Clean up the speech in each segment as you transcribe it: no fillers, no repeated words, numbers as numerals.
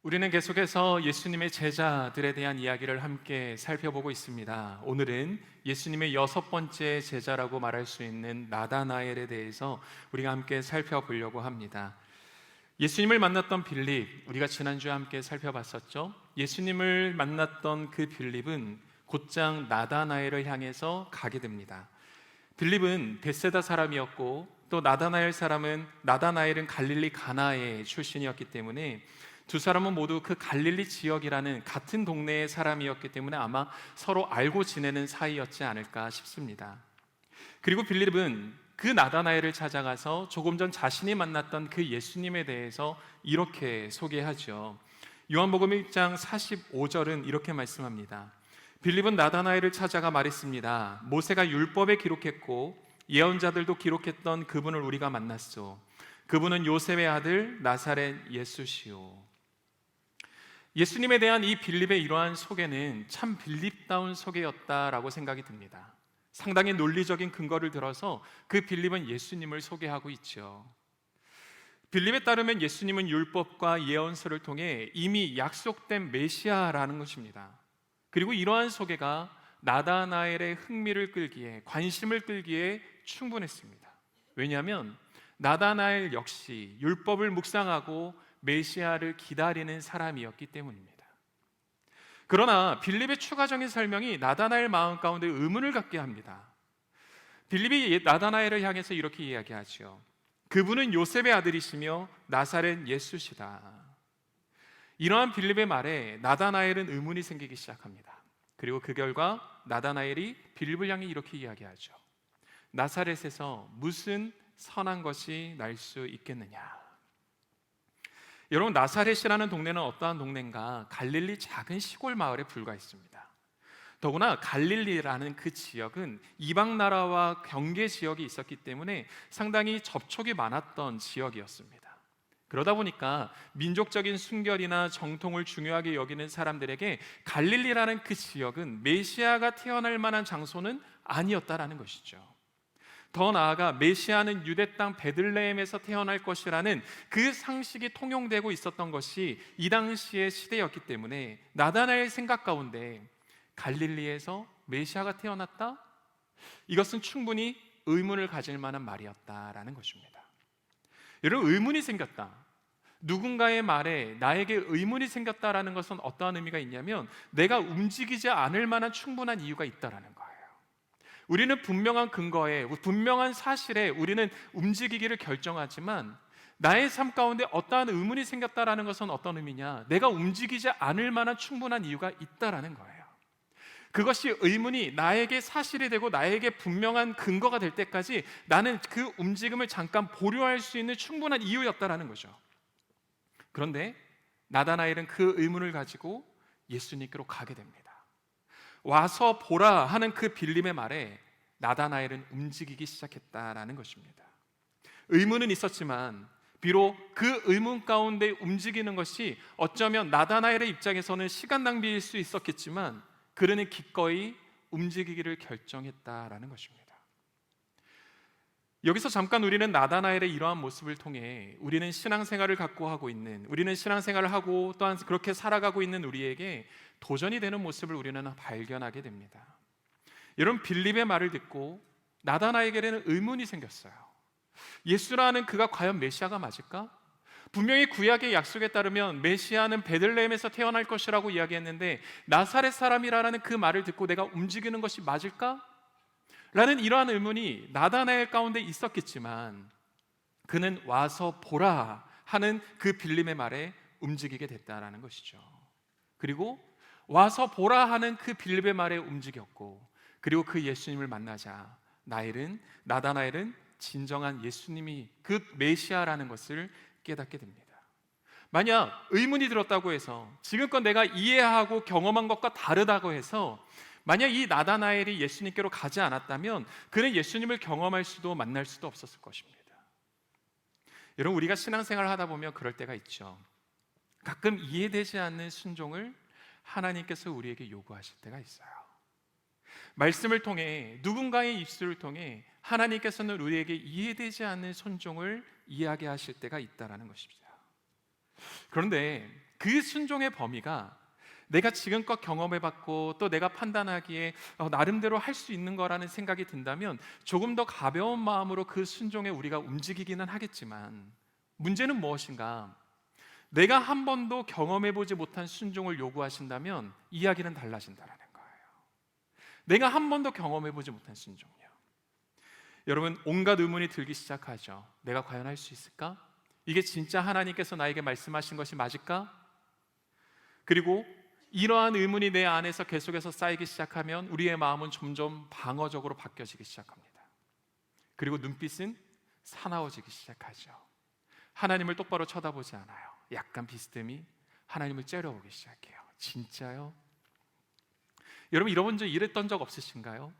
우리는 계속해서 예수님의 제자들에 대한 이야기를 함께 살펴보고 있습니다. 오늘은 예수님의 6번째 제자라고 말할 수 있는 나다나엘에 대해서 우리가 함께 살펴보려고 합니다. 예수님을 만났던 빌립, 우리가 지난주에 함께 살펴봤었죠. 예수님을 만났던 그 빌립은 곧장 나다나엘을 향해서 가게 됩니다. 빌립은 벳세다 사람이었고 또 나다나엘은 갈릴리 가나의 출신이었기 때문에 두 사람은 모두 그 갈릴리 지역이라는 같은 동네의 사람이었기 때문에 아마 서로 알고 지내는 사이였지 않을까 싶습니다. 그리고 빌립은 그 나다나엘을 찾아가서 조금 전 자신이 만났던 그 예수님에 대해서 이렇게 소개하죠. 요한복음 1장 45절은 이렇게 말씀합니다. 빌립은 나다나엘을 찾아가 말했습니다. 모세가 율법에 기록했고 예언자들도 기록했던 그분을 우리가 만났소. 그분은 요셉의 아들 나사렛 예수시오. 예수님에 대한 이 빌립의 이러한 소개는 참 빌립다운 소개였다라고 생각이 듭니다. 상당히 논리적인 근거를 들어서 그 빌립은 예수님을 소개하고 있죠. 빌립에 따르면 예수님은 율법과 예언서를 통해 이미 약속된 메시아라는 것입니다. 그리고 이러한 소개가 나다나엘의 흥미를 끌기에, 관심을 끌기에 충분했습니다. 왜냐하면 나다나엘 역시 율법을 묵상하고 메시아를 기다리는 사람이었기 때문입니다. 그러나 빌립의 추가적인 설명이 나다나엘 마음 가운데 의문을 갖게 합니다. 빌립이 나다나엘을 향해서 이렇게 이야기하죠. 그분은 요셉의 아들이시며 나사렛 예수시다. 이러한 빌립의 말에 나다나엘은 의문이 생기기 시작합니다. 그리고 그 결과 나다나엘이 빌립을 향해 이렇게 이야기하죠. 나사렛에서 무슨 선한 것이 날 수 있겠느냐. 여러분, 나사렛이라는 동네는 어떠한 동네인가? 갈릴리 작은 시골 마을에 불과했습니다. 더구나 갈릴리라는 그 지역은 이방 나라와 경계 지역이 있었기 때문에 상당히 접촉이 많았던 지역이었습니다. 그러다 보니까 민족적인 순결이나 정통을 중요하게 여기는 사람들에게 갈릴리라는 그 지역은 메시아가 태어날 만한 장소는 아니었다라는 것이죠. 더 나아가 메시아는 유대 땅 베들레헴에서 태어날 것이라는 그 상식이 통용되고 있었던 것이 이 당시의 시대였기 때문에 나다나엘 생각 가운데 갈릴리에서 메시아가 태어났다? 이것은 충분히 의문을 가질 만한 말이었다라는 것입니다. 여러분, 의문이 생겼다. 누군가의 말에 나에게 의문이 생겼다라는 것은 어떠한 의미가 있냐면 내가 움직이지 않을 만한 충분한 이유가 있다라는 거예요. 우리는 분명한 근거에, 분명한 사실에 우리는 움직이기를 결정하지만 나의 삶 가운데 어떠한 의문이 생겼다라는 것은 어떤 의미냐? 내가 움직이지 않을 만한 충분한 이유가 있다라는 거예요. 그것이 의문이 나에게 사실이 되고 나에게 분명한 근거가 될 때까지 나는 그 움직임을 잠깐 보류할 수 있는 충분한 이유였다라는 거죠. 그런데 나다나엘은 그 의문을 가지고 예수님께로 가게 됩니다. 와서 보라 하는 그 빌립의 말에 나다나엘은 움직이기 시작했다라는 것입니다. 의문은 있었지만 비록 그 의문 가운데 움직이는 것이 어쩌면 나다나엘의 입장에서는 시간 낭비일 수 있었겠지만 그는 기꺼이 움직이기를 결정했다라는 것입니다. 여기서 잠깐 우리는 나다나엘의 이러한 모습을 통해 우리는 신앙생활을 갖고 하고 있는, 우리는 신앙생활을 하고 또한 그렇게 살아가고 있는 우리에게 도전이 되는 모습을 우리는 발견하게 됩니다. 여러분, 빌립의 말을 듣고 나다나엘에게는 의문이 생겼어요. 예수라는 그가 과연 메시아가 맞을까? 분명히 구약의 약속에 따르면 메시아는 베들레헴에서 태어날 것이라고 이야기했는데 나사렛 사람이라는 그 말을 듣고 내가 움직이는 것이 맞을까? 라는 이러한 의문이 나다나엘 가운데 있었겠지만 그는 와서 보라 하는 그 빌립의 말에 움직이게 됐다라는 것이죠. 그리고 와서 보라 하는 그 빌립의 말에 움직였고 그리고 그 예수님을 만나자 나다나엘은 진정한 예수님이 그 메시아라는 것을 깨닫게 됩니다. 만약 의문이 들었다고 해서 지금껏 내가 이해하고 경험한 것과 다르다고 해서 만약 이 나다나엘이 예수님께로 가지 않았다면 그는 예수님을 경험할 수도 만날 수도 없었을 것입니다. 여러분, 우리가 신앙생활을 하다 보면 그럴 때가 있죠. 가끔 이해되지 않는 순종을 하나님께서 우리에게 요구하실 때가 있어요. 말씀을 통해 누군가의 입술을 통해 하나님께서는 우리에게 이해되지 않는 순종을 이야기하실 때가 있다는 것입니다. 그런데 그 순종의 범위가 내가 지금껏 경험해봤고 또 내가 판단하기에 나름대로 할 수 있는 거라는 생각이 든다면 조금 더 가벼운 마음으로 그 순종에 우리가 움직이기는 하겠지만, 문제는 무엇인가? 내가 한 번도 경험해보지 못한 순종을 요구하신다면 이야기는 달라진다라는 거예요. 내가 한 번도 경험해보지 못한 순종이요. 여러분, 온갖 의문이 들기 시작하죠. 내가 과연 할 수 있을까? 이게 진짜 하나님께서 나에게 말씀하신 것이 맞을까? 그리고 이러한 의문이 내 안에서 계속해서 쌓이기 시작하면 우리의 마음은 점점 방어적으로 바뀌어지기 시작합니다. 그리고 눈빛은 사나워지기 시작하죠. 하나님을 똑바로 쳐다보지 않아요. 약간 비스듬히 하나님을 째려보기 시작해요. 진짜요? 여러분, 이랬던 적 없으신가요?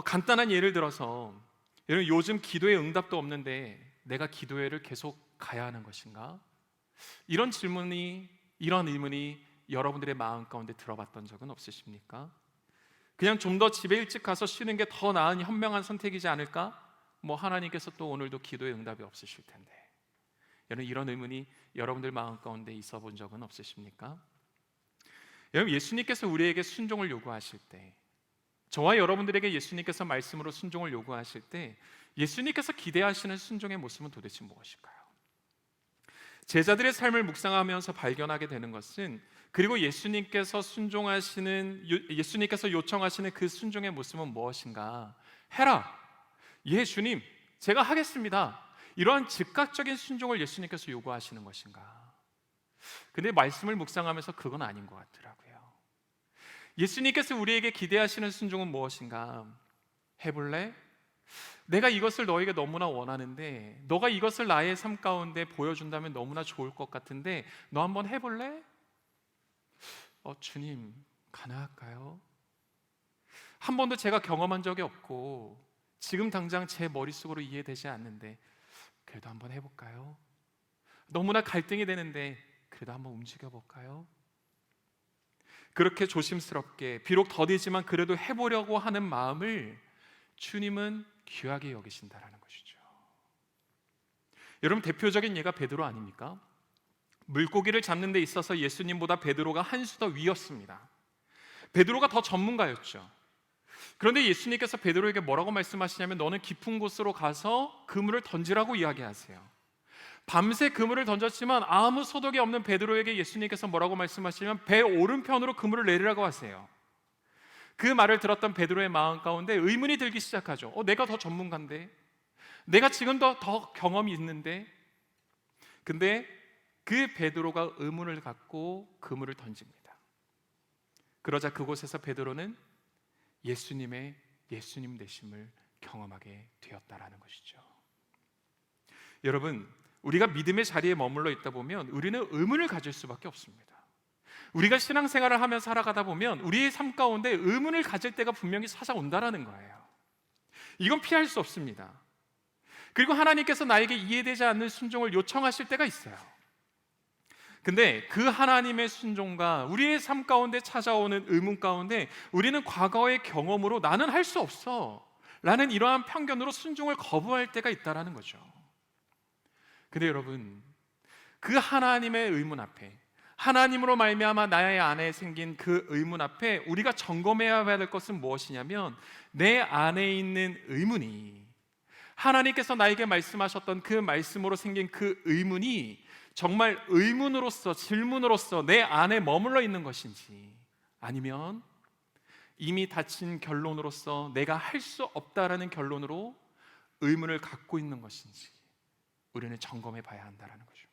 간단한 예를 들어서, 여러분, 요즘 기도에 응답도 없는데 내가 기도회를 계속 가야 하는 것인가? 이런 의문이 여러분들의 마음 가운데 들어봤던 적은 없으십니까? 그냥 좀 더 집에 일찍 가서 쉬는 게 더 나은 현명한 선택이지 않을까? 하나님께서 또 오늘도 기도에 응답이 없으실 텐데. 여러분, 이런 의문이 여러분들 마음 가운데 있어 본 적은 없으십니까? 여러분, 예수님께서 우리에게 순종을 요구하실 때, 저와 여러분들에게 예수님께서 말씀으로 순종을 요구하실 때 예수님께서 기대하시는 순종의 모습은 도대체 무엇일까요? 제자들의 삶을 묵상하면서 발견하게 되는 것은, 그리고 예수님께서 요청하시는 그 순종의 모습은 무엇인가? 해라! 예, 주님, 제가 하겠습니다. 이러한 즉각적인 순종을 예수님께서 요구하시는 것인가? 근데 말씀을 묵상하면서 그건 아닌 것 같더라고요. 예수님께서 우리에게 기대하시는 순종은 무엇인가? 해볼래? 내가 이것을 너에게 너무나 원하는데, 너가 이것을 나의 삶 가운데 보여준다면 너무나 좋을 것 같은데 너 한번 해볼래? 주님, 가능할까요? 한 번도 제가 경험한 적이 없고 지금 당장 제 머릿속으로 이해되지 않는데 그래도 한번 해볼까요? 너무나 갈등이 되는데 그래도 한번 움직여볼까요? 그렇게 조심스럽게, 비록 더디지만 그래도 해보려고 하는 마음을 주님은 귀하게 여기신다라는 것이죠. 여러분, 대표적인 예가 베드로 아닙니까? 물고기를 잡는 데 있어서 예수님보다 베드로가 한 수 더 위였습니다. 베드로가 더 전문가였죠. 그런데 예수님께서 베드로에게 뭐라고 말씀하시냐면, 너는 깊은 곳으로 가서 그물을 던지라고 이야기하세요. 밤새 그물을 던졌지만 아무 소득이 없는 베드로에게 예수님께서 뭐라고 말씀하시냐면 배 오른편으로 그물을 내리라고 하세요. 그 말을 들었던 베드로의 마음 가운데 의문이 들기 시작하죠. 내가 더 전문가인데, 내가 지금 더 경험이 있는데. 근데 그 베드로가 의문을 갖고 그물을 던집니다. 그러자 그곳에서 베드로는 예수님 되심을 경험하게 되었다라는 것이죠. 여러분, 우리가 믿음의 자리에 머물러 있다 보면 우리는 의문을 가질 수밖에 없습니다. 우리가 신앙생활을 하며 살아가다 보면 우리의 삶 가운데 의문을 가질 때가 분명히 찾아온다라는 거예요. 이건 피할 수 없습니다. 그리고 하나님께서 나에게 이해되지 않는 순종을 요청하실 때가 있어요. 근데 그 하나님의 순종과 우리의 삶 가운데 찾아오는 의문 가운데 우리는 과거의 경험으로 나는 할 수 없어 라는 이러한 편견으로 순종을 거부할 때가 있다는 거죠. 근데 여러분, 그 하나님의 의문 앞에, 하나님으로 말미암아 나의 안에 생긴 그 의문 앞에 우리가 점검해야 할 것은 무엇이냐면, 내 안에 있는 의문이 하나님께서 나에게 말씀하셨던 그 말씀으로 생긴 그 의문이 정말 의문으로서, 질문으로서 내 안에 머물러 있는 것인지, 아니면 이미 닫힌 결론으로서 내가 할 수 없다라는 결론으로 의문을 갖고 있는 것인지 우리는 점검해 봐야 한다는 것입니다.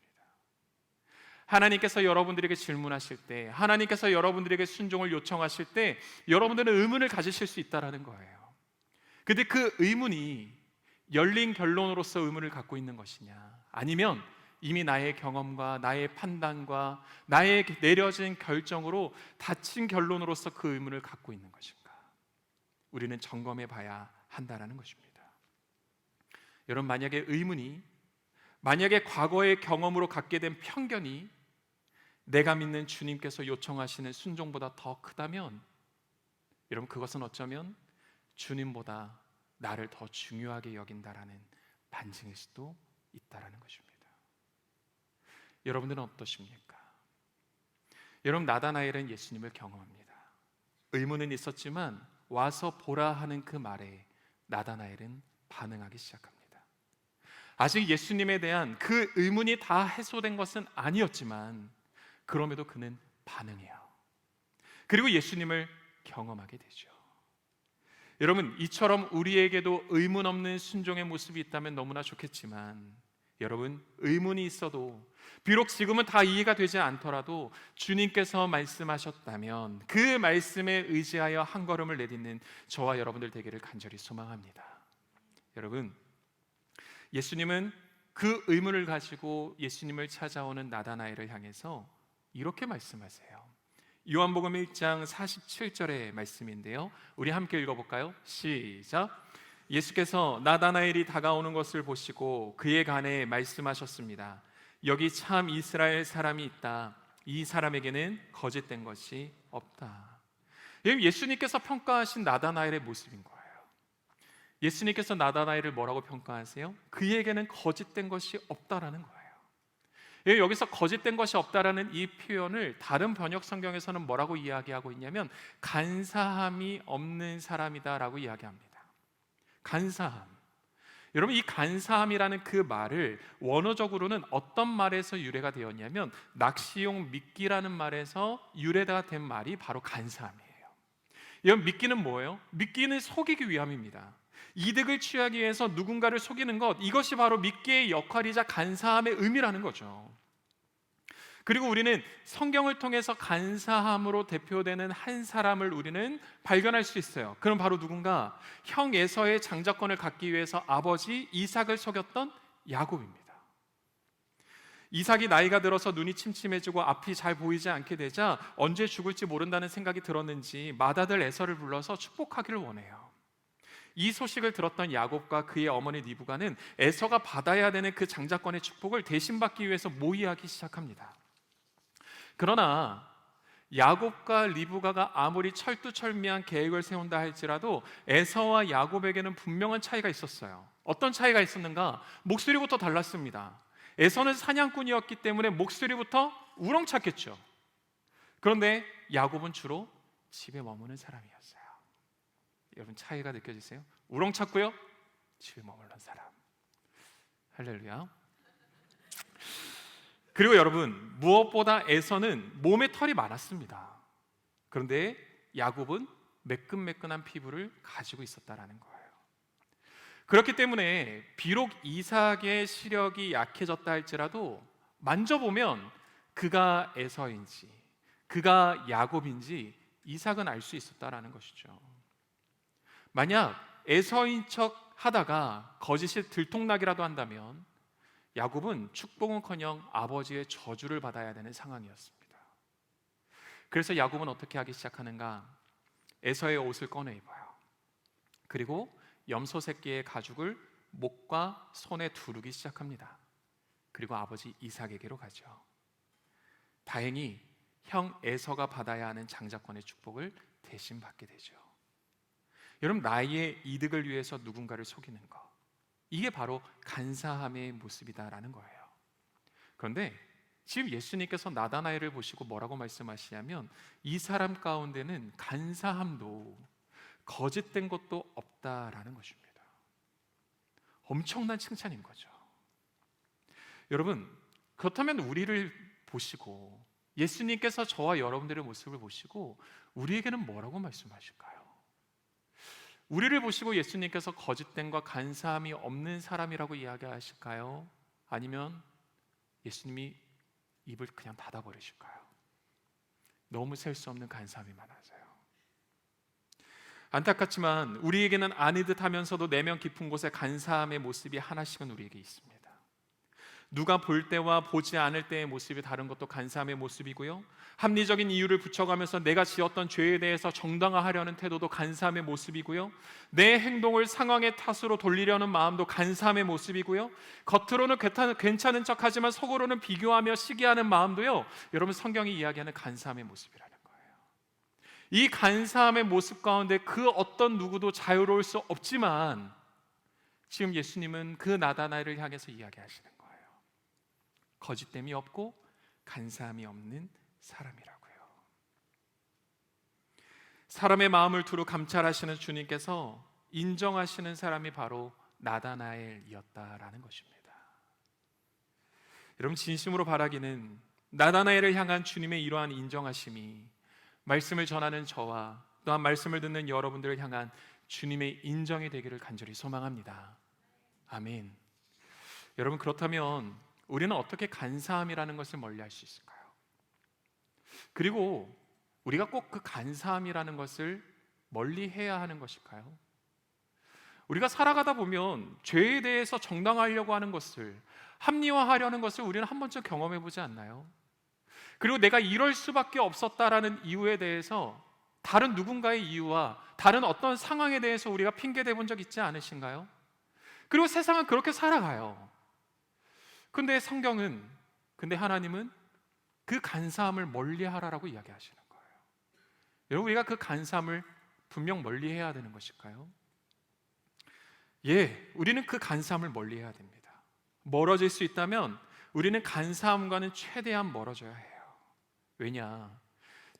하나님께서 여러분들에게 질문하실 때, 하나님께서 여러분들에게 순종을 요청하실 때 여러분들은 의문을 가지실 수 있다는 거예요. 근데 그 의문이 열린 결론으로서 의문을 갖고 있는 것이냐, 아니면 이미 나의 경험과 나의 판단과 나의 내려진 결정으로 닫힌 결론으로서 그 의문을 갖고 있는 것인가, 우리는 점검해 봐야 한다는 것입니다. 여러분, 만약에 과거의 경험으로 갖게 된 편견이 내가 믿는 주님께서 요청하시는 순종보다 더 크다면, 여러분, 그것은 어쩌면 주님보다 나를 더 중요하게 여긴다라는 반증일 수도 있다라는 것입니다. 여러분들은 어떠십니까? 여러분, 나다나엘은 예수님을 경험합니다. 의문은 있었지만 와서 보라 하는 그 말에 나다나엘은 반응하기 시작합니다. 아직 예수님에 대한 그 의문이 다 해소된 것은 아니었지만 그럼에도 그는 반응해요. 그리고 예수님을 경험하게 되죠. 여러분, 이처럼 우리에게도 의문 없는 순종의 모습이 있다면 너무나 좋겠지만, 여러분, 의문이 있어도 비록 지금은 다 이해가 되지 않더라도 주님께서 말씀하셨다면 그 말씀에 의지하여 한 걸음을 내딛는 저와 여러분들 되기를 간절히 소망합니다. 여러분, 예수님은 그 의문을 가지고 예수님을 찾아오는 나다나엘을 향해서 이렇게 말씀하세요. 요한복음 1장 47절의 말씀인데요, 우리 함께 읽어볼까요? 시작. 예수께서 나다나엘이 다가오는 것을 보시고 그에 관해 말씀하셨습니다. 여기 참 이스라엘 사람이 있다. 이 사람에게는 거짓된 것이 없다. 예수님께서 평가하신 나다나엘의 모습인 거예요. 예수님께서 나다나엘을 뭐라고 평가하세요? 그에게는 거짓된 것이 없다라는 거예요. 여기서 거짓된 것이 없다라는 이 표현을 다른 번역 성경에서는 뭐라고 이야기하고 있냐면 간사함이 없는 사람이다라고 이야기합니다. 간사함. 여러분, 이 간사함이라는 그 말을 원어적으로는 어떤 말에서 유래가 되었냐면 낚시용 미끼라는 말에서 유래가 된 말이 바로 간사함이에요. 여러분, 미끼는 뭐예요? 미끼는 속이기 위함입니다. 이득을 취하기 위해서 누군가를 속이는 것, 이것이 바로 미끼의 역할이자 간사함의 의미라는 거죠. 그리고 우리는 성경을 통해서 간사함으로 대표되는 한 사람을 우리는 발견할 수 있어요. 그럼 바로 누군가? 형 에서의 장자권을 갖기 위해서 아버지 이삭을 속였던 야곱입니다. 이삭이 나이가 들어서 눈이 침침해지고 앞이 잘 보이지 않게 되자 언제 죽을지 모른다는 생각이 들었는지 맏아들 에서를 불러서 축복하기를 원해요. 이 소식을 들었던 야곱과 그의 어머니 리브가는 에서가 받아야 되는 그 장자권의 축복을 대신 받기 위해서 모의하기 시작합니다. 그러나 야곱과 리브가가 아무리 철두철미한 계획을 세운다 할지라도 에서와 야곱에게는 분명한 차이가 있었어요. 어떤 차이가 있었는가? 목소리부터 달랐습니다. 에서는 사냥꾼이었기 때문에 목소리부터 우렁찼겠죠. 그런데 야곱은 주로 집에 머무는 사람이었어요. 여러분, 차이가 느껴지세요? 우렁찼고요, 집에 머물던 사람. 할렐루야. 그리고 여러분, 무엇보다 에서는 몸에 털이 많았습니다. 그런데 야곱은 매끈매끈한 피부를 가지고 있었다라는 거예요. 그렇기 때문에 비록 이삭의 시력이 약해졌다 할지라도 만져보면 그가 에서인지 그가 야곱인지 이삭은 알 수 있었다라는 것이죠. 만약 에서인 척 하다가 거짓이 들통나기라도 한다면 야곱은 축복은커녕 아버지의 저주를 받아야 되는 상황이었습니다. 그래서 야곱은 어떻게 하기 시작하는가? 에서의 옷을 꺼내 입어요. 그리고 염소 새끼의 가죽을 목과 손에 두르기 시작합니다. 그리고 아버지 이삭에게로 가죠. 다행히 형 에서가 받아야 하는 장자권의 축복을 대신 받게 되죠. 여러분, 나의 이득을 위해서 누군가를 속이는 것, 이게 바로 간사함의 모습이다라는 거예요. 그런데 지금 예수님께서 나다나엘을 보시고 뭐라고 말씀하시냐면 이 사람 가운데는 간사함도 거짓된 것도 없다라는 것입니다. 엄청난 칭찬인 거죠. 여러분, 그렇다면 우리를 보시고 예수님께서 저와 여러분들의 모습을 보시고 우리에게는 뭐라고 말씀하실까요? 우리를 보시고 예수님께서 거짓됨과 간사함이 없는 사람이라고 이야기하실까요? 아니면 예수님이 입을 그냥 닫아버리실까요? 너무 셀 수 없는 간사함이 많아서요. 안타깝지만 우리에게는 아니듯 하면서도 내면 깊은 곳에 간사함의 모습이 하나씩은 우리에게 있습니다. 누가 볼 때와 보지 않을 때의 모습이 다른 것도 간사함의 모습이고요, 합리적인 이유를 붙여가면서 내가 지었던 죄에 대해서 정당화하려는 태도도 간사함의 모습이고요, 내 행동을 상황의 탓으로 돌리려는 마음도 간사함의 모습이고요, 겉으로는 괜찮은 척하지만 속으로는 비교하며 시기하는 마음도요, 여러분, 성경이 이야기하는 간사함의 모습이라는 거예요. 이 간사함의 모습 가운데 그 어떤 누구도 자유로울 수 없지만 지금 예수님은 그 나다나엘을 향해서 이야기하시는 거예요. 거짓됨이 없고 간사함이 없는 사람이라고요. 사람의 마음을 두루 감찰하시는 주님께서 인정하시는 사람이 바로 나다나엘이었다라는 것입니다. 여러분, 진심으로 바라기는 나다나엘을 향한 주님의 이러한 인정하심이 말씀을 전하는 저와 또한 말씀을 듣는 여러분들을 향한 주님의 인정이 되기를 간절히 소망합니다. 아멘. 여러분, 그렇다면 우리는 어떻게 간사함이라는 것을 멀리할 수 있을까요? 그리고 우리가 꼭 그 간사함이라는 것을 멀리해야 하는 것일까요? 우리가 살아가다 보면 죄에 대해서 정당화하려고 하는 것을, 합리화하려는 것을 우리는 한 번쯤 경험해 보지 않나요? 그리고 내가 이럴 수밖에 없었다라는 이유에 대해서 다른 누군가의 이유와 다른 어떤 상황에 대해서 우리가 핑계대 본 적 있지 않으신가요? 그리고 세상은 그렇게 살아가요. 근데 성경은, 근데 하나님은 그 간사함을 멀리하라라고 이야기하시는 거예요. 여러분, 우리가 그 간사함을 분명 멀리해야 되는 것일까요? 예, 우리는 그 간사함을 멀리해야 됩니다. 멀어질 수 있다면 우리는 간사함과는 최대한 멀어져야 해요. 왜냐?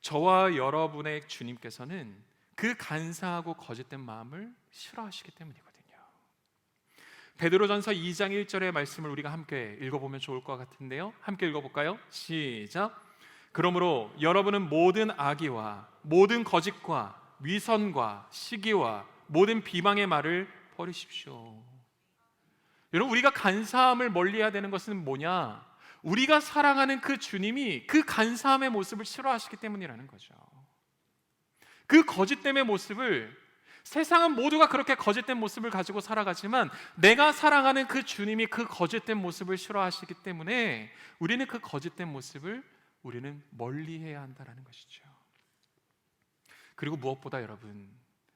저와 여러분의 주님께서는 그 간사하고 거짓된 마음을 싫어하시기 때문이거든요. 베드로전서 2장 1절의 말씀을 우리가 함께 읽어보면 좋을 것 같은데요, 함께 읽어볼까요? 시작. 그러므로 여러분은 모든 악의와 모든 거짓과 위선과 시기와 모든 비방의 말을 버리십시오. 여러분, 우리가 간사함을 멀리해야 되는 것은 뭐냐? 우리가 사랑하는 그 주님이 그 간사함의 모습을 싫어하시기 때문이라는 거죠. 그 거짓됨의 모습을, 세상은 모두가 그렇게 거짓된 모습을 가지고 살아가지만 내가 사랑하는 그 주님이 그 거짓된 모습을 싫어하시기 때문에 우리는 그 거짓된 모습을 우리는 멀리해야 한다는 것이죠. 그리고 무엇보다 여러분,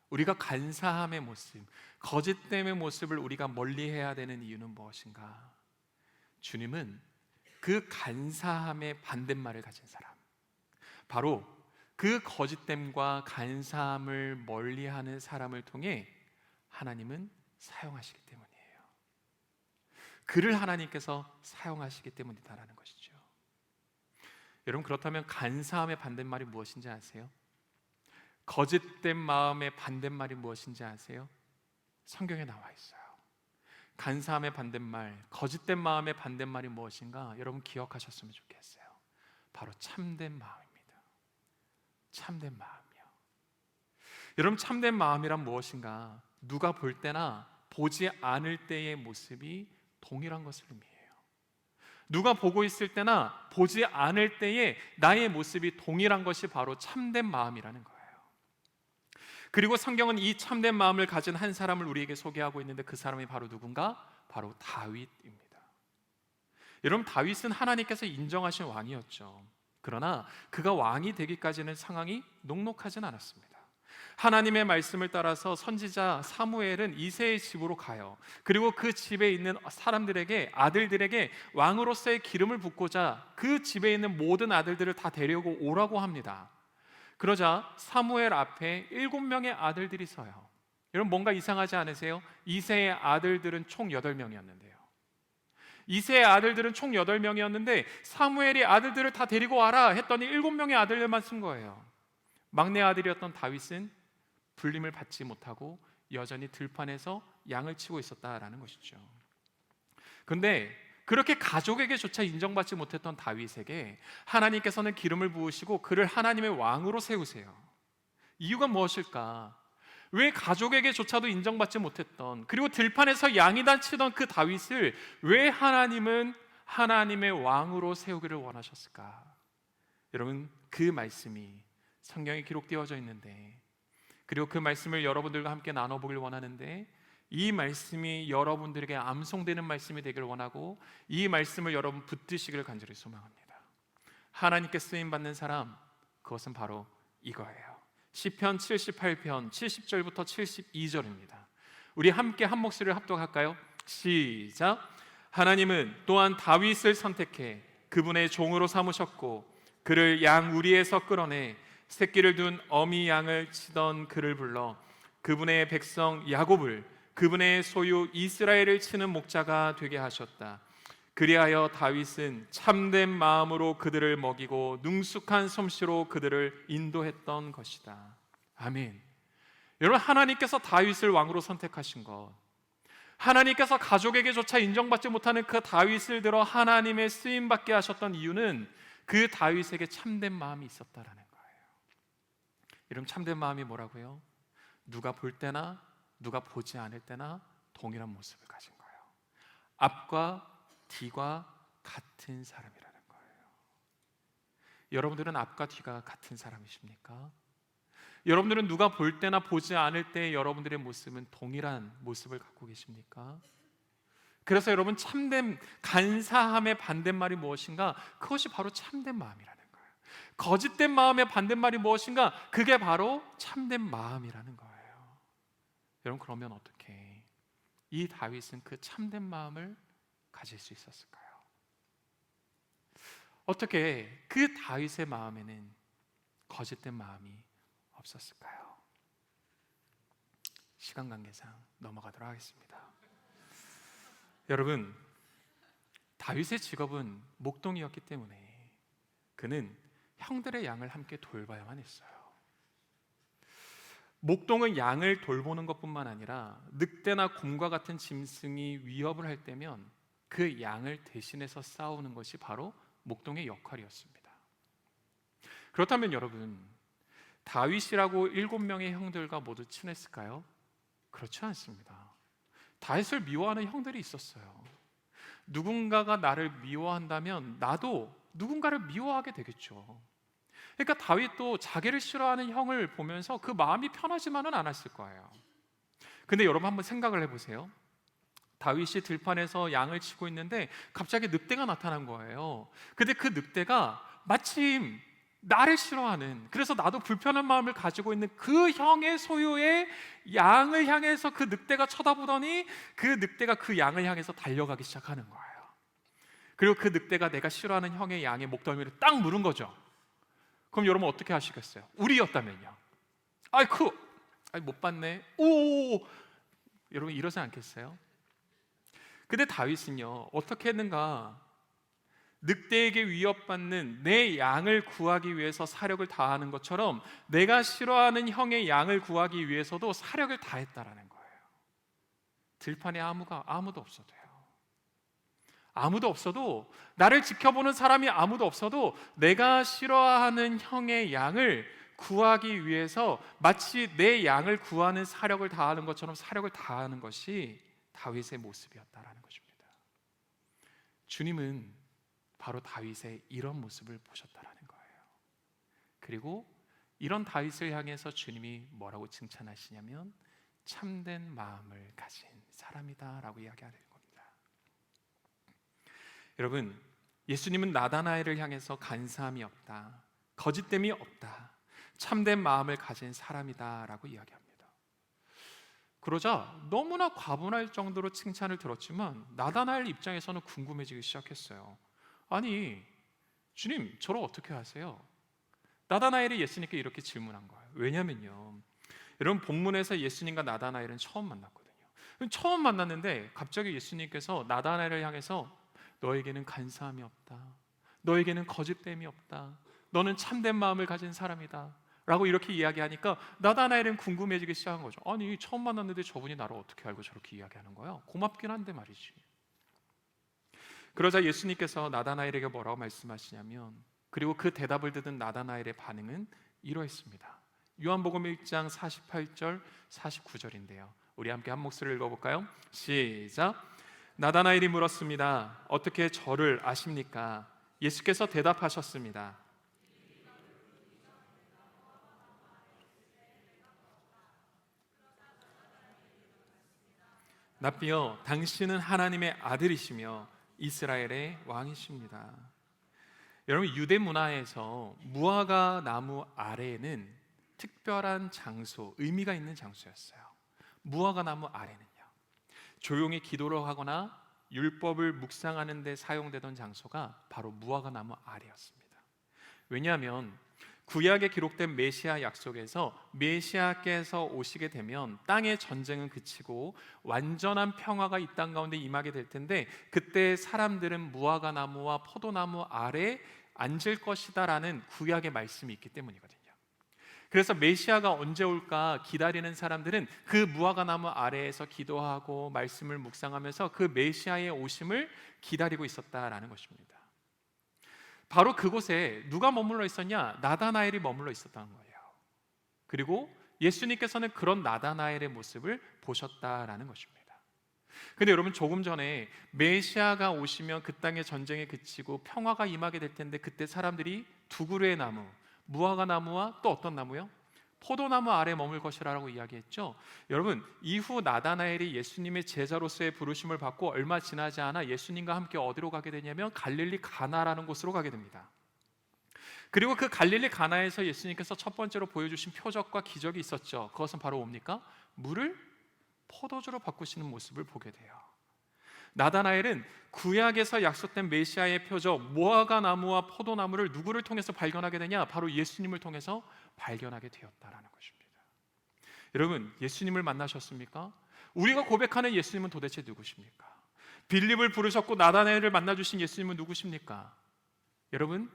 우리가 간사함의 모습, 거짓됨의 모습을 우리가 멀리해야 되는 이유는 무엇인가? 주님은 그 간사함의 반대말을 가진 사람, 바로 그 거짓됨과 간사함을 멀리하는 사람을 통해 하나님은 사용하시기 때문이에요. 그를 하나님께서 사용하시기 때문이다라는 것이죠. 여러분, 그렇다면 간사함의 반대말이 무엇인지 아세요? 거짓된 마음의 반대말이 무엇인지 아세요? 성경에 나와 있어요. 간사함의 반대말, 거짓된 마음의 반대말이 무엇인가? 여러분 기억하셨으면 좋겠어요. 바로 참된 마음입니다. 참된 마음이요. 여러분, 참된 마음이란 무엇인가? 누가 볼 때나 보지 않을 때의 모습이 동일한 것을 의미해요. 누가 보고 있을 때나 보지 않을 때의 나의 모습이 동일한 것이 바로 참된 마음이라는 거예요. 그리고 성경은 이 참된 마음을 가진 한 사람을 우리에게 소개하고 있는데 그 사람이 바로 누군가? 바로 다윗입니다. 여러분, 다윗은 하나님께서 인정하신 왕이었죠. 그러나 그가 왕이 되기까지는 상황이 녹록하진 않았습니다. 하나님의 말씀을 따라서 선지자 사무엘은 이새의 집으로 가요. 그리고 그 집에 있는 사람들에게, 아들들에게 왕으로서의 기름을 붓고자 그 집에 있는 모든 아들들을 다 데려오고 오라고 합니다. 그러자 사무엘 앞에 7명의 아들들이 서요. 여러분, 뭔가 이상하지 않으세요? 이새의 아들들은 총 8명이었는데요. 이새의 아들들은 총 8명이었는데 사무엘이 아들들을 다 데리고 와라 했더니 7명의 아들들만 쓴 거예요. 막내 아들이었던 다윗은 불림을 받지 못하고 여전히 들판에서 양을 치고 있었다라는 것이죠. 그런데 그렇게 가족에게조차 인정받지 못했던 다윗에게 하나님께서는 기름을 부으시고 그를 하나님의 왕으로 세우세요. 이유가 무엇일까? 왜 가족에게조차도 인정받지 못했던, 그리고 들판에서 양이단 치던 그 다윗을 왜 하나님은 하나님의 왕으로 세우기를 원하셨을까? 여러분, 그 말씀이 성경에 기록되어져 있는데, 그리고 그 말씀을 여러분들과 함께 나눠보길 원하는데, 이 말씀이 여러분들에게 암송되는 말씀이 되길 원하고 이 말씀을 여러분 붙드시기를 간절히 소망합니다. 하나님께 쓰임받는 사람, 그것은 바로 이거예요. 시편 78편 70절부터 72절입니다. 우리 함께 한 목소리를 합독할까요? 시작. 하나님은 또한 다윗을 선택해 그분의 종으로 삼으셨고 그를 양 우리에서 끌어내 새끼를 둔 어미 양을 치던 그를 불러 그분의 백성 야곱을 그분의 소유 이스라엘을 치는 목자가 되게 하셨다. 그리하여 다윗은 참된 마음으로 그들을 먹이고 능숙한 솜씨로 그들을 인도했던 것이다. 아멘. 여러분, 하나님께서 다윗을 왕으로 선택하신 것, 하나님께서 가족에게조차 인정받지 못하는 그 다윗을 들어 하나님의 쓰임받게 하셨던 이유는 그 다윗에게 참된 마음이 있었다라는 거예요. 여러분, 참된 마음이 뭐라고요? 누가 볼 때나 누가 보지 않을 때나 동일한 모습을 가진 거예요. 앞과 뒤가 같은 사람이라는 거예요. 여러분들은 앞과 뒤가 같은 사람이십니까? 여러분들은 누가 볼 때나 보지 않을 때 여러분들의 모습은 동일한 모습을 갖고 계십니까? 그래서 여러분, 참된 간사함의 반대말이 무엇인가? 그것이 바로 참된 마음이라는 거예요. 거짓된 마음의 반대말이 무엇인가? 그게 바로 참된 마음이라는 거예요. 여러분, 그러면 어떻게 이 다윗은 그 참된 마음을 가질 수 있었을까요? 어떻게 그 다윗의 마음에는 거짓된 마음이 없었을까요? 시간 관계상 넘어가도록 하겠습니다. 여러분, 다윗의 직업은 목동이었기 때문에 그는 형들의 양을 함께 돌봐야만 했어요. 목동은 양을 돌보는 것뿐만 아니라 늑대나 곰과 같은 짐승이 위협을 할 때면 그 양을 대신해서 싸우는 것이 바로 목동의 역할이었습니다. 그렇다면 여러분, 다윗이라고 7명의 형들과 모두 친했을까요? 그렇지 않습니다. 다윗을 미워하는 형들이 있었어요. 누군가가 나를 미워한다면 나도 누군가를 미워하게 되겠죠. 그러니까 다윗도 자기를 싫어하는 형을 보면서 그 마음이 편하지만은 않았을 거예요. 근데 여러분, 한번 생각을 해보세요. 다윗이 들판에서 양을 치고 있는데 갑자기 늑대가 나타난 거예요. 근데 그 늑대가 마침 나를 싫어하는, 그래서 나도 불편한 마음을 가지고 있는 그 형의 소유의 양을 향해서 그 늑대가 쳐다보더니 그 늑대가 그 양을 향해서 달려가기 시작하는 거예요. 그리고 그 늑대가 내가 싫어하는 형의 양의 목덜미를 딱 물은 거죠. 그럼 여러분 어떻게 하시겠어요? 우리였다면요. 아이쿠, 못 봤네. 오, 여러분 이러지 않겠어요? 근데 다윗은요, 어떻게 했는가? 늑대에게 위협받는 내 양을 구하기 위해서 사력을 다하는 것처럼 내가 싫어하는 형의 양을 구하기 위해서도 사력을 다했다라는 거예요. 들판에 아무도 없어도요. 아무도 없어도, 나를 지켜보는 사람이 아무도 없어도 내가 싫어하는 형의 양을 구하기 위해서 마치 내 양을 구하는 사력을 다하는 것처럼 사력을 다하는 것이 다윗의 모습이었다라는 것입니다. 주님은 바로 다윗의 이런 모습을 보셨다라는 거예요. 그리고 이런 다윗을 향해서 주님이 뭐라고 칭찬하시냐면 참된 마음을 가진 사람이다라고 이야기하는 겁니다. 여러분, 예수님은 나다나엘을 향해서 간사함이 없다, 거짓됨이 없다, 참된 마음을 가진 사람이다라고 이야기합니다. 그러자 너무나 과분할 정도로 칭찬을 들었지만 나다나엘 입장에서는 궁금해지기 시작했어요. 아니, 주님, 저를 어떻게 하세요? 나다나엘이 예수님께 이렇게 질문한 거예요. 왜냐면요, 여러분, 본문에서 예수님과 나다나엘은 처음 만났거든요. 처음 만났는데 갑자기 예수님께서 나다나엘을 향해서 너에게는 간사함이 없다, 너에게는 거짓됨이 없다, 너는 참된 마음을 가진 사람이다 라고 이렇게 이야기하니까 나다나엘은 궁금해지기 시작한 거죠. 아니, 처음 만났는데 저분이 나를 어떻게 알고 저렇게 이야기하는 거야? 고맙긴 한데 말이지. 그러자 예수님께서 나다나엘에게 뭐라고 말씀하시냐면, 그리고 그 대답을 듣은 나다나엘의 반응은 이러했습니다. 요한복음 1장 48절 49절인데요 우리 함께 한 목소리를 읽어볼까요? 시작. 나다나엘이 물었습니다. 어떻게 저를 아십니까? 예수께서 대답하셨습니다. 랍비여, 당신은 하나님의 아들이시며 이스라엘의 왕이십니다. 여러분, 유대 문화에서 무화과 나무 아래에는 특별한 장소, 의미가 있는 장소였어요. 무화과 나무 아래는요, 조용히 기도를 하거나 율법을 묵상하는 데 사용되던 장소가 바로 무화과 나무 아래였습니다. 왜냐하면 구약에 기록된 메시아 약속에서 메시아께서 오시게 되면 땅의 전쟁은 그치고 완전한 평화가 이 땅 가운데 임하게 될 텐데, 그때 사람들은 무화과 나무와 포도나무 아래 앉을 것이다 라는 구약의 말씀이 있기 때문이거든요. 그래서 메시아가 언제 올까 기다리는 사람들은 그 무화과 나무 아래에서 기도하고 말씀을 묵상하면서 그 메시아의 오심을 기다리고 있었다라는 것입니다. 바로 그곳에 누가 머물러 있었냐? 나다나엘이 머물러 있었다는 거예요. 그리고 예수님께서는 그런 나다나엘의 모습을 보셨다라는 것입니다. 근데 여러분, 조금 전에 메시아가 오시면 그 땅의 전쟁이 그치고 평화가 임하게 될 텐데, 그때 사람들이 두 그루의 나무, 무화과 나무와 또 어떤 나무요? 포도나무 아래 머물 것이라고 이야기했죠. 여러분, 이후 나다나엘이 예수님의 제자로서의 부르심을 받고 얼마 지나지 않아 예수님과 함께 어디로 가게 되냐면 갈릴리 가나라는 곳으로 가게 됩니다. 그리고 그 갈릴리 가나에서 예수님께서 첫 번째로 보여주신 표적과 기적이 있었죠. 그것은 바로 뭡니까? 물을 포도주로 바꾸시는 모습을 보게 돼요. 나다나엘은 구약에서 약속된 메시아의 표적 무화과 나무와 포도나무를 누구를 통해서 발견하게 되냐? 바로 예수님을 통해서 발견하게 되었다라는 것입니다. 여러분, 예수님을 만나셨습니까? 우리가 고백하는 예수님은 도대체 누구십니까? 빌립을 부르셨고 나다나엘을 만나주신 예수님은 누구십니까? 여러분,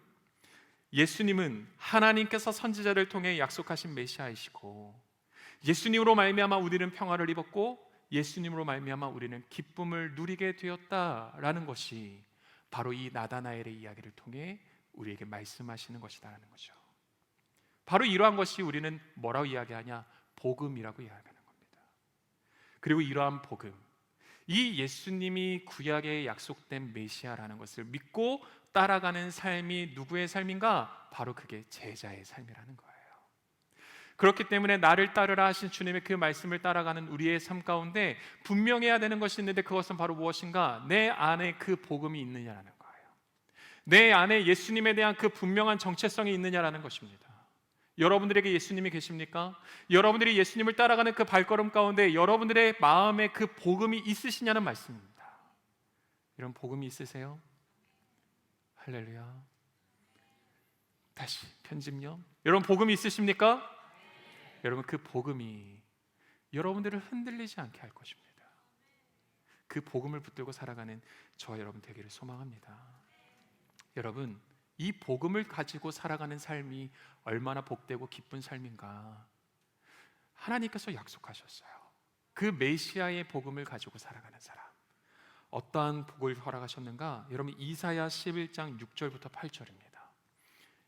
예수님은 하나님께서 선지자를 통해 약속하신 메시아이시고, 예수님으로 말미암아 우리는 평화를 입었고, 예수님으로 말미암아 우리는 기쁨을 누리게 되었다라는 것이 바로 이 나다나엘의 이야기를 통해 우리에게 말씀하시는 것이다라는 거죠. 바로 이러한 것이 우리는 뭐라고 이야기하냐? 복음이라고 이야기하는 겁니다. 그리고 이러한 복음, 이 예수님이 구약에 약속된 메시아라는 것을 믿고 따라가는 삶이 누구의 삶인가? 바로 그게 제자의 삶이라는 거예요. 그렇기 때문에 나를 따르라 하신 주님의 그 말씀을 따라가는 우리의 삶 가운데 분명해야 되는 것이 있는데, 그것은 바로 무엇인가? 내 안에 그 복음이 있느냐라는 거예요. 내 안에 예수님에 대한 그 분명한 정체성이 있느냐라는 것입니다. 여러분들에게 예수님이 계십니까? 여러분들이 예수님을 따라가는 그 발걸음 가운데 여러분들의 마음에 그 복음이 있으시냐는 말씀입니다. 이런 복음이 있으세요? 할렐루야. 다시 편집요. 여러분, 복음이 있으십니까? 여러분, 그 복음이 여러분들을 흔들리지 않게 할 것입니다. 그 복음을 붙들고 살아가는 저와 여러분 되기를 소망합니다. 여러분, 이 복음을 가지고 살아가는 삶이 얼마나 복되고 기쁜 삶인가. 하나님께서 약속하셨어요. 그 메시아의 복음을 가지고 살아가는 사람, 어떠한 복을 허락하셨는가? 여러분, 이사야 11장 6절부터 8절입니다.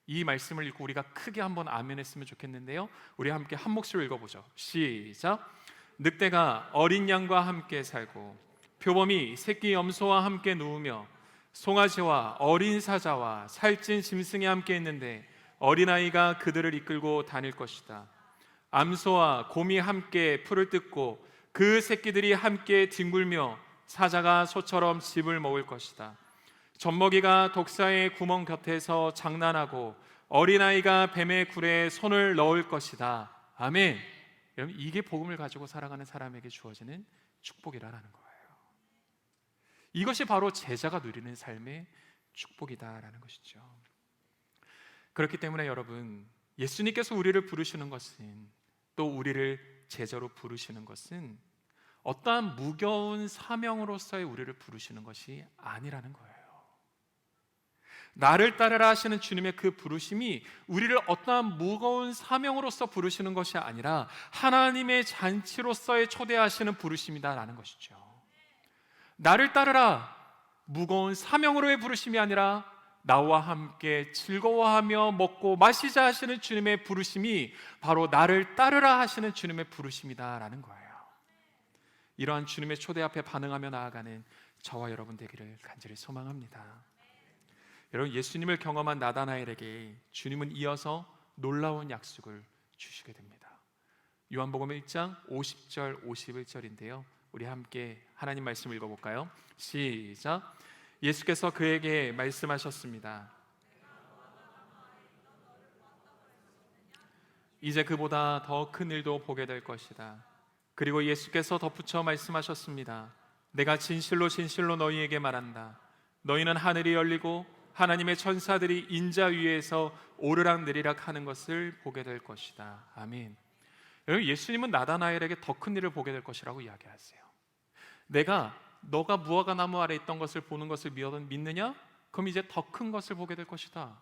이 말씀을 읽고 우리가 크게 한번 아멘 했으면 좋겠는데요, 우리 함께 한 목소리로 읽어보죠. 시작. 늑대가 어린 양과 함께 살고 표범이 새끼 염소와 함께 누우며 송아지와 어린 사자와 살찐 짐승이 함께 있는데 어린아이가 그들을 이끌고 다닐 것이다. 암소와 곰이 함께 풀을 뜯고 그 새끼들이 함께 뒹굴며 사자가 소처럼 짚을 먹을 것이다. 젖먹이가 독사의 구멍 곁에서 장난하고 어린아이가 뱀의 굴에 손을 넣을 것이다. 아멘. 여러분, 이게 복음을 가지고 살아가는 사람에게 주어지는 축복이라는 거예요. 이것이 바로 제자가 누리는 삶의 축복이다라는 것이죠. 그렇기 때문에 여러분, 예수님께서 우리를 부르시는 것은, 또 우리를 제자로 부르시는 것은 어떠한 무거운 사명으로서의 우리를 부르시는 것이 아니라는 거예요. 나를 따르라 하시는 주님의 그 부르심이 우리를 어떠한 무거운 사명으로서 부르시는 것이 아니라 하나님의 잔치로서의 초대하시는 부르심이다라는 것이죠. 나를 따르라, 무거운 사명으로의 부르심이 아니라 나와 함께 즐거워하며 먹고 마시자 하시는 주님의 부르심이 바로 나를 따르라 하시는 주님의 부르심이다라는 거예요. 이러한 주님의 초대 앞에 반응하며 나아가는 저와 여러분 되기를 간절히 소망합니다. 여러분, 예수님을 경험한 나다나엘에게 주님은 이어서 놀라운 약속을 주시게 됩니다. 요한복음 1장 50절 51절인데요, 우리 함께 하나님 말씀 읽어볼까요? 시작. 예수께서 그에게 말씀하셨습니다. 이제 그보다 더 큰 일도 보게 될 것이다. 그리고 예수께서 덧붙여 말씀하셨습니다. 내가 진실로 진실로 너희에게 말한다. 너희는 하늘이 열리고 하나님의 천사들이 인자 위에서 오르락내리락 하는 것을 보게 될 것이다. 아멘. 여러분, 예수님은 나다나엘에게 더 큰 일을 보게 될 것이라고 이야기하세요. 너가 무화과 나무 아래 있던 것을 보는 것을 믿느냐? 그럼 이제 더 큰 것을 보게 될 것이다.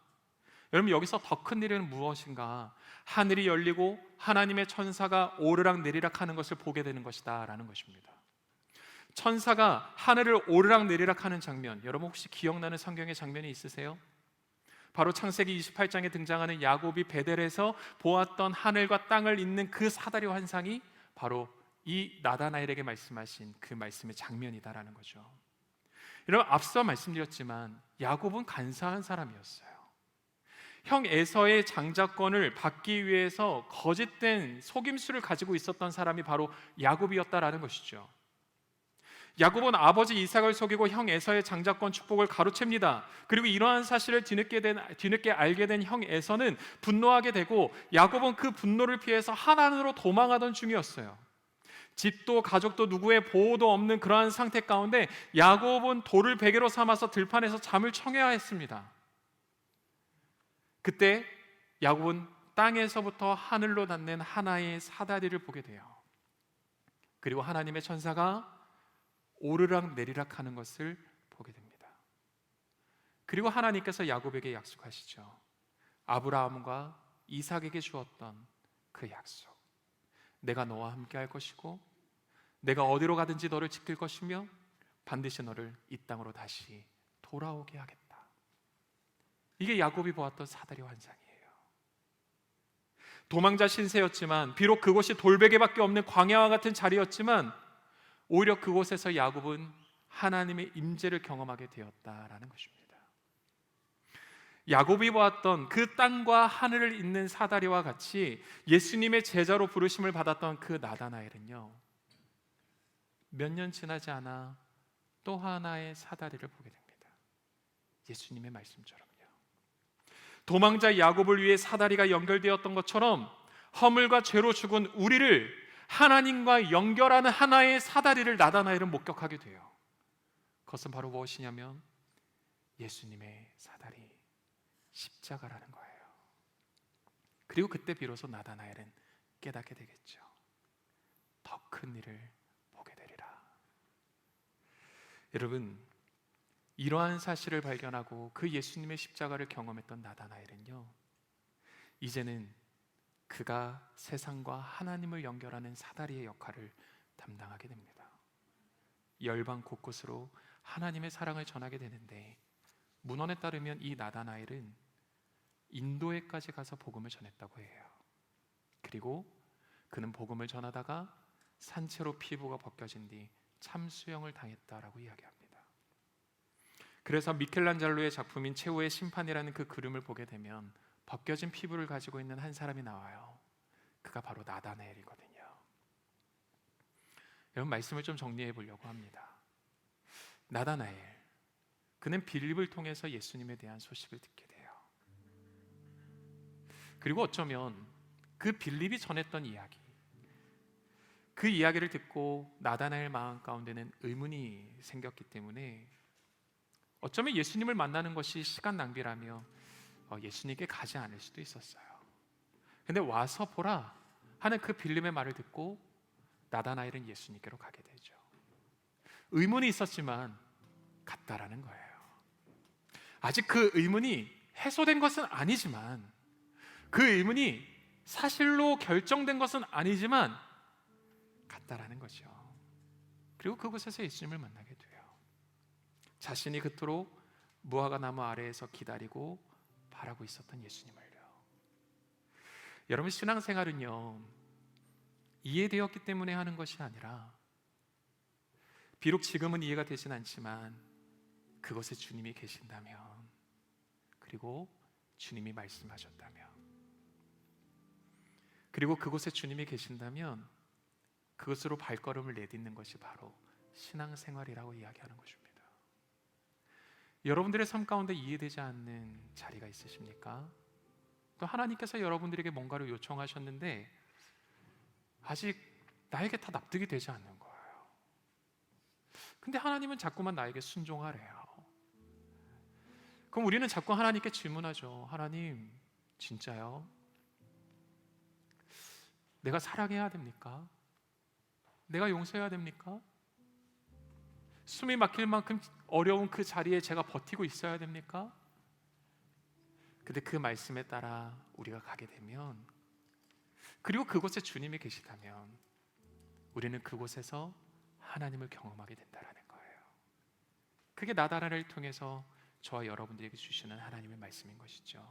여러분, 여기서 더 큰 일은 무엇인가? 하늘이 열리고 하나님의 천사가 오르락 내리락 하는 것을 보게 되는 것이다 라는 것입니다. 천사가 하늘을 오르락 내리락 하는 장면, 여러분 혹시 기억나는 성경의 장면이 있으세요? 바로 창세기 28장에 등장하는 야곱이 베델에서 보았던 하늘과 땅을 잇는 그 사다리 환상이 바로 이 나다나엘에게 말씀하신 그 말씀의 장면이다라는 거죠. 여러분, 앞서 말씀드렸지만 야곱은 간사한 사람이었어요. 형 에서의 장자권을 받기 위해서 거짓된 속임수를 가지고 있었던 사람이 바로 야곱이었다라는 것이죠. 야곱은 아버지 이삭을 속이고 형 에서의 장자권 축복을 가로챕니다. 그리고 이러한 사실을 뒤늦게 알게 된 형 에서는 분노하게 되고, 야곱은 그 분노를 피해서 하나님으로 도망하던 중이었어요. 집도 가족도 누구의 보호도 없는 그러한 상태 가운데 야곱은 돌을 베개로 삼아서 들판에서 잠을 청해야 했습니다. 그때 야곱은 땅에서부터 하늘로 닿는 하나의 사다리를 보게 돼요. 그리고 하나님의 천사가 오르락 내리락 하는 것을 보게 됩니다. 그리고 하나님께서 야곱에게 약속하시죠. 아브라함과 이삭에게 주었던 그 약속, 내가 너와 함께 할 것이고 내가 어디로 가든지 너를 지킬 것이며 반드시 너를 이 땅으로 다시 돌아오게 하겠다. 이게 야곱이 보았던 사다리 환상이에요. 도망자 신세였지만, 비록 그곳이 돌베개밖에 없는 광야와 같은 자리였지만, 오히려 그곳에서 야곱은 하나님의 임재를 경험하게 되었다라는 것입니다. 야곱이 보았던 그 땅과 하늘을 잇는 사다리와 같이 예수님의 제자로 부르심을 받았던 그 나다나엘은요, 몇 년 지나지 않아 또 하나의 사다리를 보게 됩니다. 예수님의 말씀처럼요. 도망자 야곱을 위해 사다리가 연결되었던 것처럼 허물과 죄로 죽은 우리를 하나님과 연결하는 하나의 사다리를 나다나엘은 목격하게 돼요. 그것은 바로 무엇이냐면 예수님의 사다리, 십자가라는 거예요. 그리고 그때 비로소 나다나엘은 깨닫게 되겠죠. 더 큰 일을 보게 되리라. 여러분, 이러한 사실을 발견하고 그 예수님의 십자가를 경험했던 나다나엘은요, 이제는 그가 세상과 하나님을 연결하는 사다리의 역할을 담당하게 됩니다. 열방 곳곳으로 하나님의 사랑을 전하게 되는데, 문헌에 따르면 이 나다나엘은 인도에까지 가서 복음을 전했다고 해요. 그리고 그는 복음을 전하다가 산채로 피부가 벗겨진 뒤 참수형을 당했다라고 이야기합니다. 그래서 미켈란젤로의 작품인 최후의 심판이라는 그 그림을 보게 되면 벗겨진 피부를 가지고 있는 한 사람이 나와요. 그가 바로 나다나엘이거든요. 여러분, 말씀을 좀 정리해 보려고 합니다. 나다나엘, 그는 빌립을 통해서 예수님에 대한 소식을 듣게 돼요. 그리고 어쩌면 그 빌립이 전했던 이야기, 그 이야기를 듣고 나다나엘 마음 가운데는 의문이 생겼기 때문에 어쩌면 예수님을 만나는 것이 시간 낭비라며 예수님께 가지 않을 수도 있었어요. 근데 와서 보라 하는 그 빌립의 말을 듣고 나다나엘은 예수님께로 가게 되죠. 의문이 있었지만 갔다라는 거예요. 아직 그 의문이 해소된 것은 아니지만, 그 의문이 사실로 결정된 것은 아니지만 갔다라는 거죠. 그리고 그곳에서 예수님을 만나게 돼요. 자신이 그토록 무화과 나무 아래에서 기다리고 바라고 있었던 예수님을요. 여러분, 신앙생활은요, 이해되었기 때문에 하는 것이 아니라, 비록 지금은 이해가 되진 않지만 그곳에 주님이 계신다면, 그리고 주님이 말씀하셨다면, 그리고 그곳에 주님이 계신다면 그것으로 발걸음을 내딛는 것이 바로 신앙생활이라고 이야기하는 것입니다. 여러분들의 삶 가운데 이해되지 않는 자리가 있으십니까? 또 하나님께서 여러분들에게 뭔가를 요청하셨는데 아직 나에게 다 납득이 되지 않는 거예요. 근데 하나님은 자꾸만 나에게 순종하래요. 그럼 우리는 자꾸 하나님께 질문하죠. 하나님, 진짜요? 내가 사랑해야 됩니까? 내가 용서해야 됩니까? 숨이 막힐 만큼 어려운 그 자리에 제가 버티고 있어야 됩니까? 근데 그 말씀에 따라 우리가 가게 되면, 그리고 그곳에 주님이 계시다면 우리는 그곳에서 하나님을 경험하게 된다라는 거예요. 그게 나다나를 통해서 저와 여러분들에게 주시는 하나님의 말씀인 것이죠.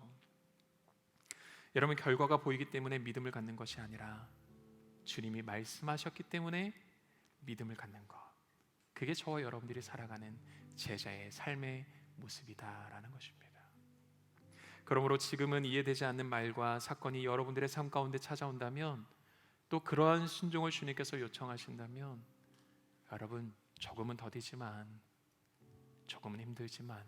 여러분, 결과가 보이기 때문에 믿음을 갖는 것이 아니라 주님이 말씀하셨기 때문에 믿음을 갖는 것, 그게 저와 여러분들이 살아가는 제자의 삶의 모습이다라는 것입니다. 그러므로 지금은 이해되지 않는 말과 사건이 여러분들의 삶 가운데 찾아온다면, 또 그러한 순종을 주님께서 요청하신다면, 여러분, 조금은 더디지만, 조금은 힘들지만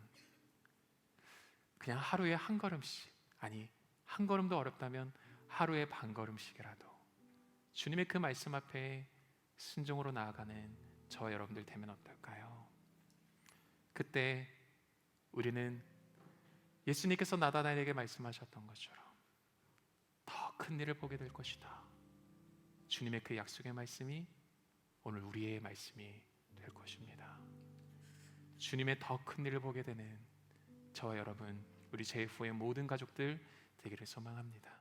그냥 하루에 한 걸음씩, 아니 한 걸음도 어렵다면 하루에 반 걸음씩이라도 주님의 그 말씀 앞에 순종으로 나아가는 저와 여러분들 되면 어떨까요? 그때 우리는 예수님께서 나다나엘에게 말씀하셨던 것처럼 더 큰 일을 보게 될 것이다. 주님의 그 약속의 말씀이 오늘 우리의 말씀이 될 것입니다. 주님의 더 큰 일을 보게 되는 저와 여러분, 우리 제이프의 모든 가족들 되기를 소망합니다.